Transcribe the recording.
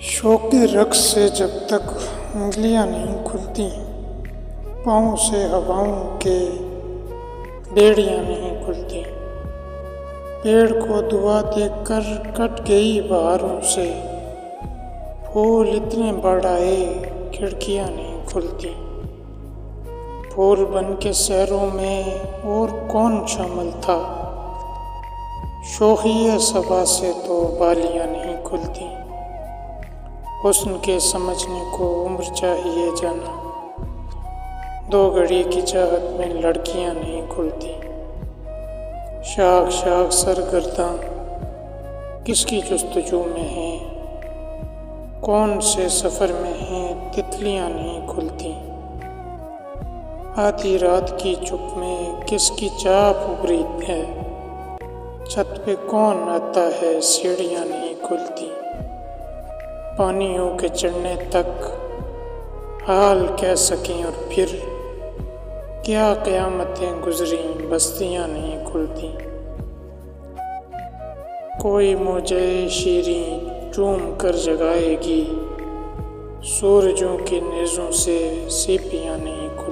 शौक़-ए रक़्स से जब तक उंगलियां नहीं खुलती, पाँव से हवाओं के बेड़ियां नहीं खुलती। पेड़ को दुआ देकर कट गई बहारों से, फूल इतने बढ़ आए खिड़कियां नहीं खुलती। फूल बन के शहरों में और कौन शामिल था, शोखी सबा से तो बालियां नहीं खुलती। हुस्न के समझने को उम्र चाहिए जाना, 2 घड़ी की चाहत में लड़कियां नहीं खुलती। शाख शाख सरगर्दां किसकी जुस्तजू में है, कौन से सफ़र में हैं तितलियां नहीं खुलती। आधी रात की चुप में किसकी चाप उभरी है, छत पे कौन आता है सीढ़ियां नहीं खुलती। पानियों के चढ़ने तक हाल कह सकें और फिर क्या क़यामतें गुजरी बस्तियां नहीं खुलती। कोई मुझे शीरीं चूम कर जगाएगी, सूरजों के नेज़ों से सीपियां नहीं खुलती।